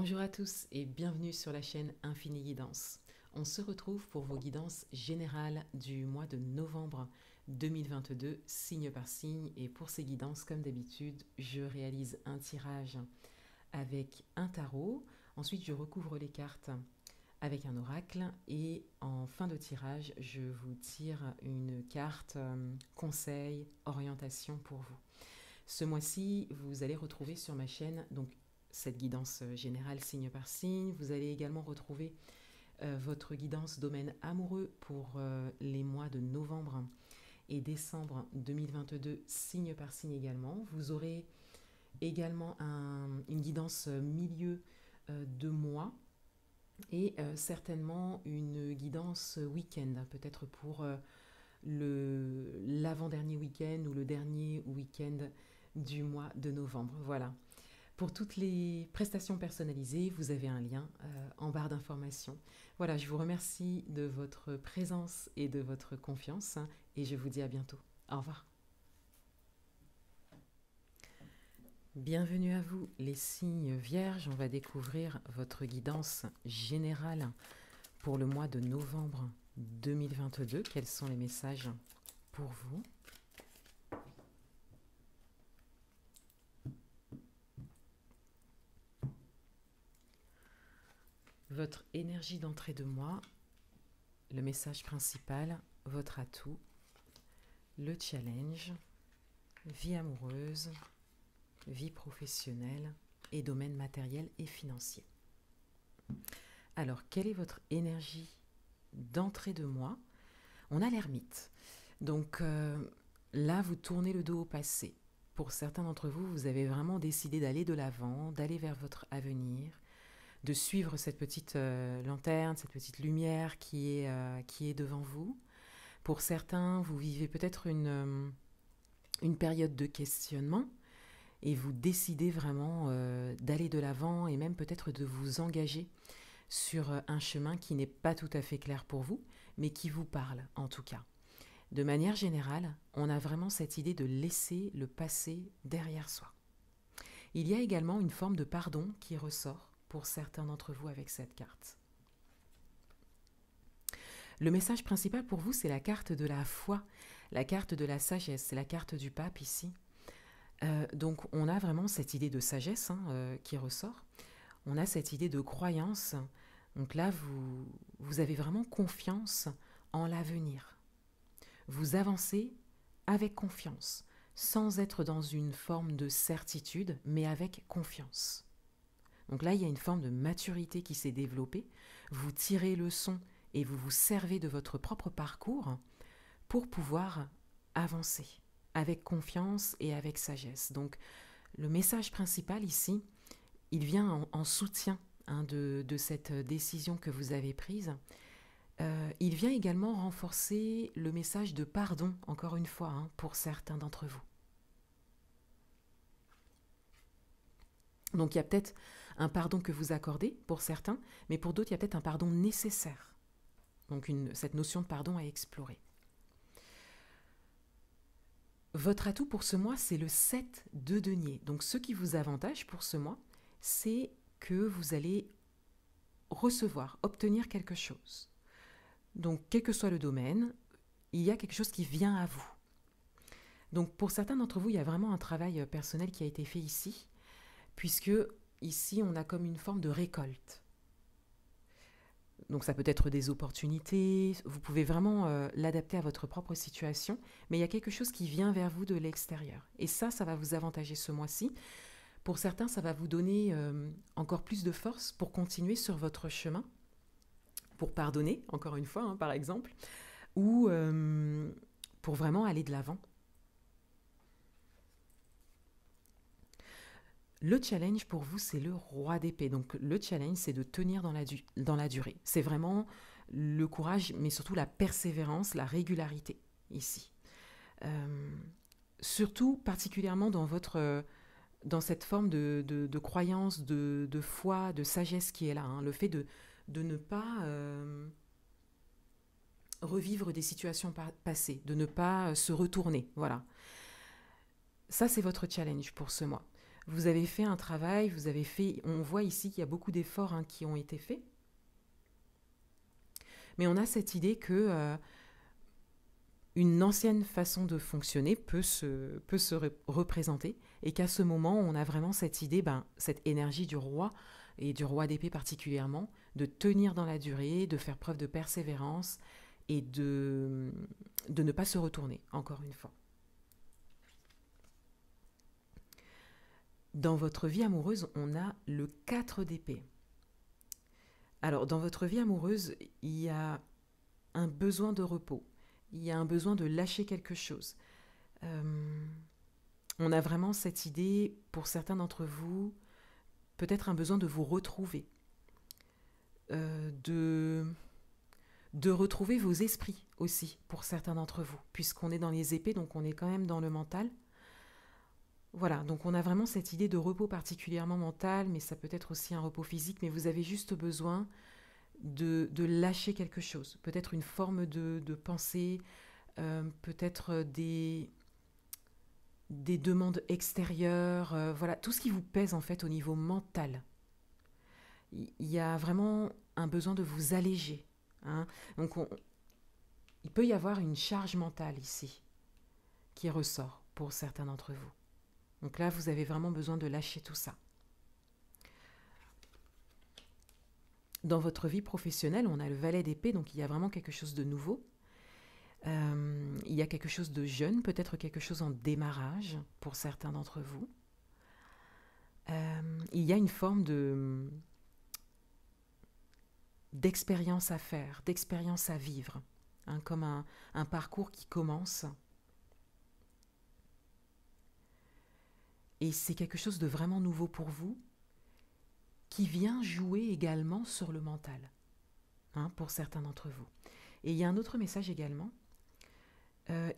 Bonjour à tous et bienvenue sur la chaîne Infini Guidance. On se retrouve pour vos guidances générales du mois de novembre 2022, signe par signe. Et pour ces guidances, comme d'habitude, je réalise un tirage avec un tarot. Ensuite, je recouvre les cartes avec un oracle. Et en fin de tirage, je vous tire une carte conseil, orientation pour vous. Ce mois-ci, vous allez retrouver sur ma chaîne cette guidance générale signe par signe. Vous allez également retrouver votre guidance domaine amoureux pour les mois de novembre et décembre 2022, signe par signe également. Vous aurez également une guidance milieu de mois et certainement une guidance week-end, peut-être pour l'avant-dernier week-end ou le dernier week-end du mois de novembre. Voilà. Pour toutes les prestations personnalisées, vous avez un lien en barre d'informations. Voilà, je vous remercie de votre présence et de votre confiance et je vous dis à bientôt. Au revoir. Bienvenue à vous, les signes vierges. On va découvrir votre guidance générale pour le mois de novembre 2022. Quels sont les messages pour vous ? Votre énergie d'entrée de mois, le message principal, votre atout, le challenge, vie amoureuse, vie professionnelle et domaine matériel et financier. Alors, quelle est votre énergie d'entrée de mois ? On a l'ermite. Donc là, vous tournez le dos au passé. Pour certains d'entre vous, vous avez vraiment décidé d'aller de l'avant, d'aller vers votre avenir, de suivre cette petite lanterne, cette petite lumière qui est devant vous. Pour certains, vous vivez peut-être une période de questionnement et vous décidez vraiment d'aller de l'avant et même peut-être de vous engager sur un chemin qui n'est pas tout à fait clair pour vous, mais qui vous parle en tout cas. De manière générale, on a vraiment cette idée de laisser le passé derrière soi. Il y a également une forme de pardon qui ressort pour certains d'entre vous avec cette carte. Le message principal pour vous, c'est la carte de la foi, la carte de la sagesse, c'est la carte du pape ici. Donc on a vraiment cette idée de sagesse qui ressort, on a cette idée de croyance. Donc là, vous avez vraiment confiance en l'avenir. Vous avancez avec confiance, sans être dans une forme de certitude, mais avec confiance. Donc là, il y a une forme de maturité qui s'est développée. Vous tirez leçon et vous vous servez de votre propre parcours pour pouvoir avancer avec confiance et avec sagesse. Donc le message principal ici, il vient en soutien de cette décision que vous avez prise. Il vient également renforcer le message de pardon, encore une fois, pour certains d'entre vous. Donc il y a peut-être un pardon que vous accordez pour certains, mais pour d'autres, il y a peut-être un pardon nécessaire. Donc cette notion de pardon à explorer. Votre atout pour ce mois, c'est le 7 de denier. Donc ce qui vous avantage pour ce mois, c'est que vous allez recevoir, obtenir quelque chose. Donc quel que soit le domaine, il y a quelque chose qui vient à vous. Donc pour certains d'entre vous, il y a vraiment un travail personnel qui a été fait ici, puisque ici, on a comme une forme de récolte. Donc ça peut être des opportunités, vous pouvez vraiment l'adapter à votre propre situation, mais il y a quelque chose qui vient vers vous de l'extérieur. Et ça va vous avantager ce mois-ci. Pour certains, ça va vous donner encore plus de force pour continuer sur votre chemin, pour pardonner, encore une fois, par exemple, ou pour vraiment aller de l'avant. Le challenge pour vous, c'est le roi d'épée. Donc le challenge, c'est de tenir dans la durée. C'est vraiment le courage, mais surtout la persévérance, la régularité ici. Surtout, particulièrement dans cette forme de croyance, de foi, de sagesse qui est là. Le fait de ne pas revivre des situations passées, de ne pas se retourner. Voilà. Ça, c'est votre challenge pour ce mois. Vous avez fait un travail, vous avez fait, on voit ici qu'il y a beaucoup d'efforts hein, qui ont été faits. Mais on a cette idée que une ancienne façon de fonctionner peut se représenter et qu'à ce moment, on a vraiment cette idée, cette énergie du roi et du roi d'épée particulièrement, de tenir dans la durée, de faire preuve de persévérance et de ne pas se retourner, encore une fois. Dans votre vie amoureuse, on a le 4 d'épée. Alors, dans votre vie amoureuse, il y a un besoin de repos. Il y a un besoin de lâcher quelque chose. On a vraiment cette idée, pour certains d'entre vous, peut-être un besoin de vous retrouver, de retrouver vos esprits aussi, pour certains d'entre vous, puisqu'on est dans les épées, donc on est quand même dans le mental. Voilà, donc on a vraiment cette idée de repos particulièrement mental, mais ça peut être aussi un repos physique, mais vous avez juste besoin de lâcher quelque chose, peut-être une forme de pensée, peut-être des demandes extérieures, voilà, tout ce qui vous pèse en fait au niveau mental. Il y a vraiment un besoin de vous alléger. Hein. Donc il peut y avoir une charge mentale ici qui ressort pour certains d'entre vous. Donc là, vous avez vraiment besoin de lâcher tout ça. Dans votre vie professionnelle, on a le valet d'épée, donc il y a vraiment quelque chose de nouveau. Il y a quelque chose de jeune, peut-être quelque chose en démarrage pour certains d'entre vous. Il y a une forme d'expérience à faire, d'expérience à vivre, hein, comme un parcours qui commence. Et c'est quelque chose de vraiment nouveau pour vous, qui vient jouer également sur le mental, hein, pour certains d'entre vous. Et il y a un autre message également.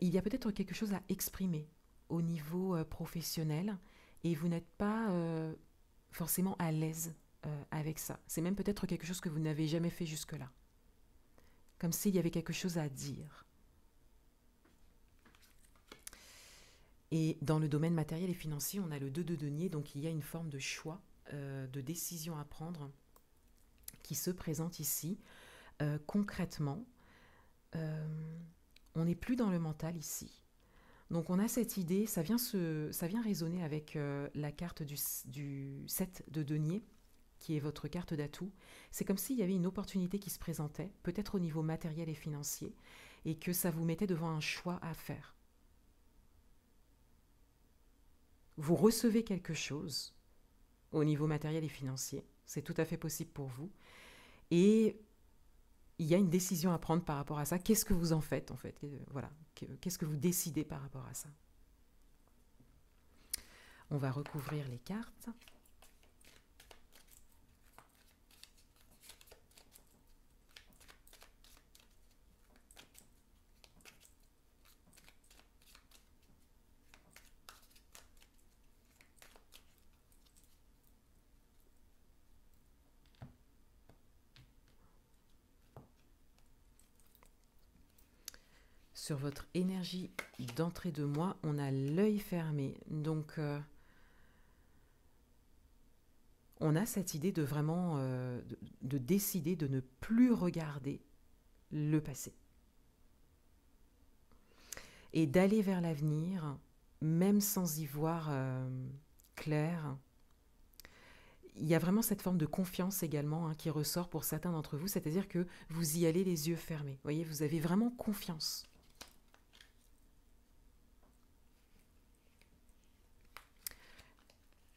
Il y a peut-être quelque chose à exprimer au niveau professionnel et vous n'êtes pas forcément à l'aise avec ça. C'est même peut-être quelque chose que vous n'avez jamais fait jusque-là. Comme s'il y avait quelque chose à dire. Et dans le domaine matériel et financier, on a le 2 de denier, donc il y a une forme de choix, de décision à prendre qui se présente ici. Concrètement, on n'est plus dans le mental ici. Donc on a cette idée, ça vient résonner avec la carte du 7 de denier, qui est votre carte d'atout. C'est comme s'il y avait une opportunité qui se présentait, peut-être au niveau matériel et financier, et que ça vous mettait devant un choix à faire. Vous recevez quelque chose au niveau matériel et financier, c'est tout à fait possible pour vous, et il y a une décision à prendre par rapport à ça. Qu'est-ce que vous en faites en fait ? Voilà, qu'est-ce que vous décidez par rapport à ça ? On va recouvrir les cartes. Sur votre énergie d'entrée de mois, on a l'œil fermé. Donc, on a cette idée de vraiment de décider de ne plus regarder le passé. Et d'aller vers l'avenir, même sans y voir clair. Il y a vraiment cette forme de confiance également hein, qui ressort pour certains d'entre vous, c'est-à-dire que vous y allez les yeux fermés. Vous voyez, vous avez vraiment confiance.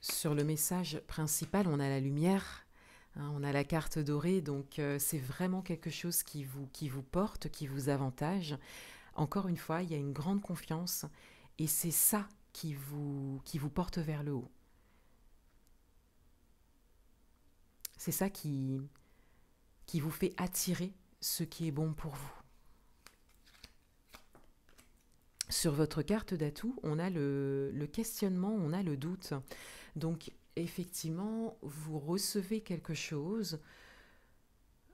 Sur le message principal, on a la lumière, hein, on a la carte dorée, donc c'est vraiment quelque chose qui vous porte, qui vous avantage. Encore une fois, il y a une grande confiance et c'est ça qui vous porte vers le haut. C'est ça qui vous fait attirer ce qui est bon pour vous. Sur votre carte d'atout, on a le questionnement, on a le doute. Donc, effectivement, vous recevez quelque chose.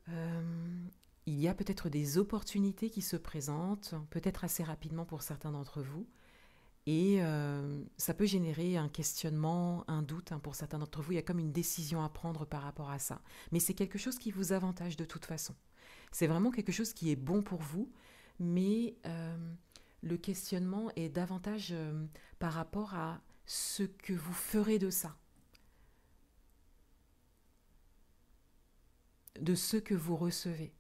Il y a peut-être des opportunités qui se présentent, peut-être assez rapidement pour certains d'entre vous. Et ça peut générer un questionnement, un doute, hein, pour certains d'entre vous. Il y a comme une décision à prendre par rapport à ça. Mais c'est quelque chose qui vous avantage de toute façon. C'est vraiment quelque chose qui est bon pour vous, mais le questionnement est davantage par rapport à ce que vous ferez de ça, de ce que vous recevez.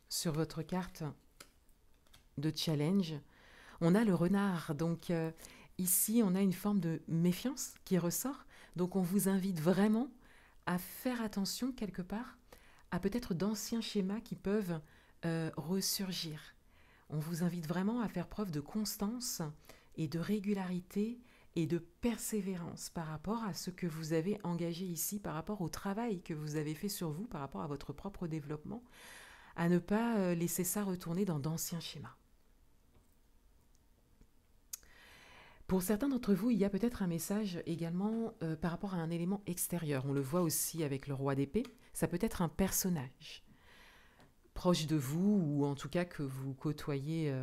Sur votre carte de challenge, on a le renard. Donc ici, on a une forme de méfiance qui ressort. Donc on vous invite vraiment à faire attention quelque part à peut-être d'anciens schémas qui peuvent ressurgir. On vous invite vraiment à faire preuve de constance et de régularité et de persévérance par rapport à ce que vous avez engagé ici, par rapport au travail que vous avez fait sur vous, par rapport à votre propre développement, à ne pas laisser ça retourner dans d'anciens schémas. Pour certains d'entre vous, il y a peut-être un message également par rapport à un élément extérieur. On le voit aussi avec le roi d'épée. Ça peut être un personnage proche de vous ou en tout cas que vous côtoyez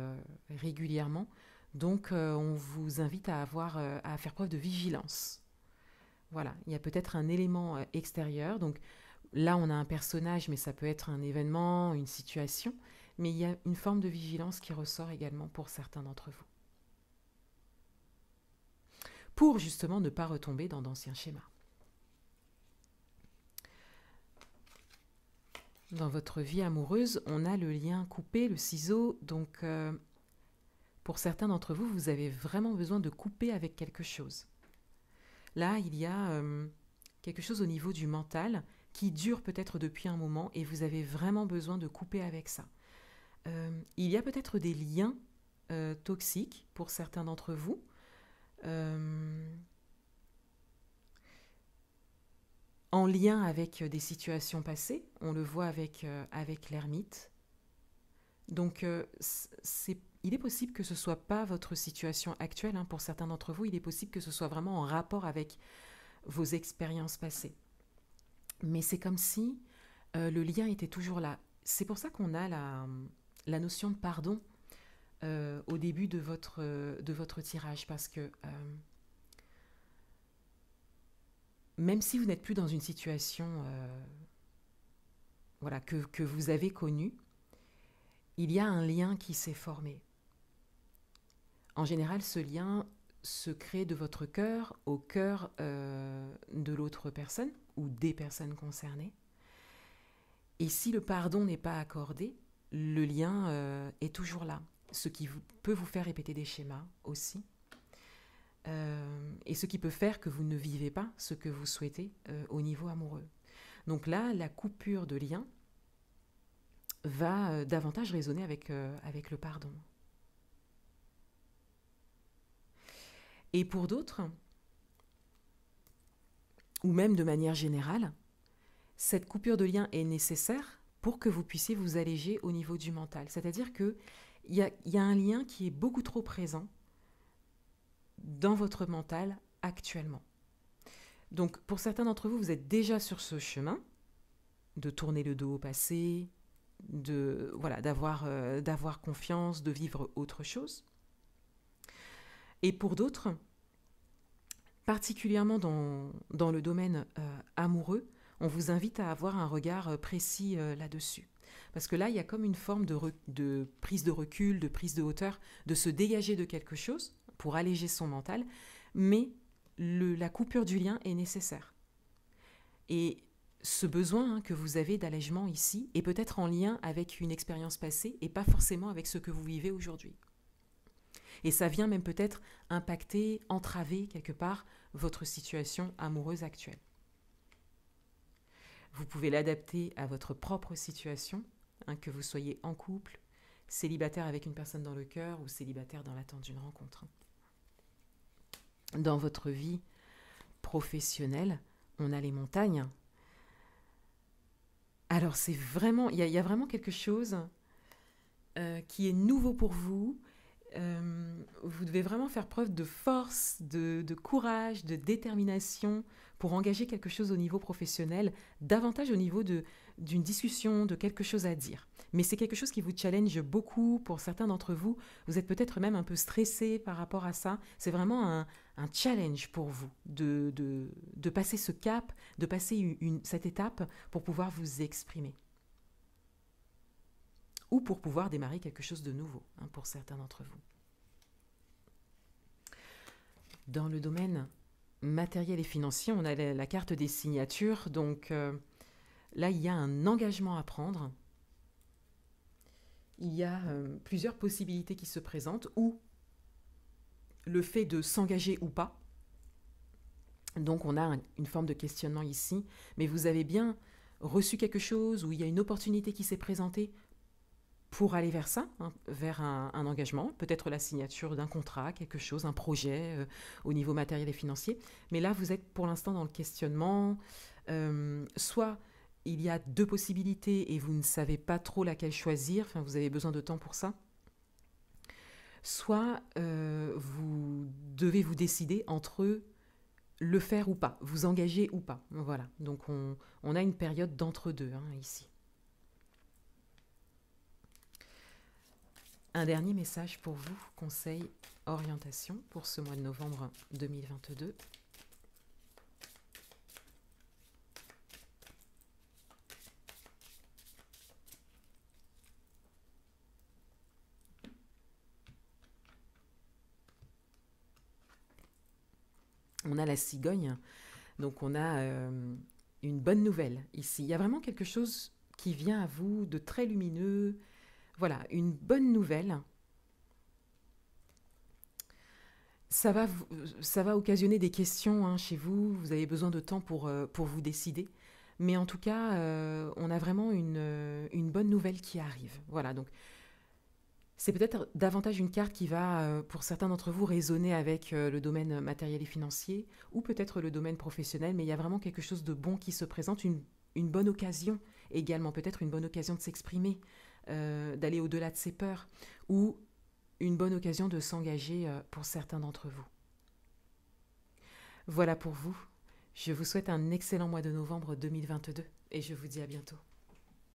régulièrement. Donc on vous invite à faire preuve de vigilance. Voilà, il y a peut-être un élément extérieur. Donc là, on a un personnage, mais ça peut être un événement, une situation. Mais il y a une forme de vigilance qui ressort également pour certains d'entre vous, pour justement ne pas retomber dans d'anciens schémas. Dans votre vie amoureuse, on a le lien coupé, le ciseau. Donc, pour certains d'entre vous, vous avez vraiment besoin de couper avec quelque chose. Là, il y a quelque chose au niveau du mental qui dure peut-être depuis un moment et vous avez vraiment besoin de couper avec ça. Il y a peut-être des liens toxiques pour certains d'entre vous. En lien avec des situations passées, on le voit avec l'ermite. Donc, il est possible que ce ne soit pas votre situation actuelle, hein, pour certains d'entre vous, il est possible que ce soit vraiment en rapport avec vos expériences passées. Mais c'est comme si le lien était toujours là. C'est pour ça qu'on a la notion de pardon au début de votre tirage, parce que même si vous n'êtes plus dans une situation voilà, que vous avez connue, il y a un lien qui s'est formé. En général, ce lien se crée de votre cœur au cœur de l'autre personne ou des personnes concernées. Et si le pardon n'est pas accordé, le lien est toujours là, ce qui peut vous faire répéter des schémas aussi. Et ce qui peut faire que vous ne vivez pas ce que vous souhaitez au niveau amoureux. Donc là, la coupure de lien va davantage résonner avec le pardon. Et pour d'autres, ou même de manière générale, cette coupure de lien est nécessaire pour que vous puissiez vous alléger au niveau du mental. C'est-à-dire qu'il y a un lien qui est beaucoup trop présent dans votre mental actuellement. Donc pour certains d'entre vous, vous êtes déjà sur ce chemin de tourner le dos au passé, d'avoir confiance, de vivre autre chose. Et pour d'autres, particulièrement dans le domaine amoureux, on vous invite à avoir un regard précis là-dessus. Parce que là, il y a comme une forme de prise de recul, de prise de hauteur, de se dégager de quelque chose pour alléger son mental, mais la coupure du lien est nécessaire. Et ce besoin que vous avez d'allègement ici est peut-être en lien avec une expérience passée et pas forcément avec ce que vous vivez aujourd'hui. Et ça vient même peut-être impacter, entraver quelque part votre situation amoureuse actuelle. Vous pouvez l'adapter à votre propre situation, hein, que vous soyez en couple, célibataire avec une personne dans le cœur ou célibataire dans l'attente d'une rencontre. Dans votre vie professionnelle, on a les montagnes. Alors il y a vraiment quelque chose qui est nouveau pour vous. Vous devez vraiment faire preuve de force, de courage, de détermination pour engager quelque chose au niveau professionnel, davantage au niveau d'une discussion, de quelque chose à dire. Mais c'est quelque chose qui vous challenge beaucoup pour certains d'entre vous. Vous êtes peut-être même un peu stressé par rapport à ça. C'est vraiment un challenge pour vous de passer ce cap, de passer cette étape pour pouvoir vous exprimer. Ou pour pouvoir démarrer quelque chose de nouveau, hein, pour certains d'entre vous. Dans le domaine matériel et financier, on a la carte des signatures. Donc là, il y a un engagement à prendre. Il y a plusieurs possibilités qui se présentent, ou le fait de s'engager ou pas. Donc on a une forme de questionnement ici, mais vous avez bien reçu quelque chose, ou il y a une opportunité qui s'est présentée pour aller vers ça, hein, vers un engagement, peut-être la signature d'un contrat, quelque chose, un projet au niveau matériel et financier. Mais là, vous êtes pour l'instant dans le questionnement. Soit il y a deux possibilités et vous ne savez pas trop laquelle choisir, enfin, vous avez besoin de temps pour ça. Soit vous devez vous décider entre le faire ou pas, vous engager ou pas. Voilà, donc on a une période d'entre-deux, hein, ici. Un dernier message pour vous, conseil, orientation pour ce mois de novembre 2022. On a la cigogne, donc on a une bonne nouvelle ici. Il y a vraiment quelque chose qui vient à vous de très lumineux. Voilà, une bonne nouvelle. Ça va occasionner des questions, hein, chez vous. Vous avez besoin de temps pour vous décider. Mais en tout cas, on a vraiment une bonne nouvelle qui arrive. Voilà, donc c'est peut-être davantage une carte qui va, pour certains d'entre vous, résonner avec le domaine matériel et financier, ou peut-être le domaine professionnel, mais il y a vraiment quelque chose de bon qui se présente, une bonne occasion également, peut-être une bonne occasion de s'exprimer, d'aller au-delà de ses peurs, ou une bonne occasion de s'engager pour certains d'entre vous. Voilà pour vous. Je vous souhaite un excellent mois de novembre 2022 et je vous dis à bientôt.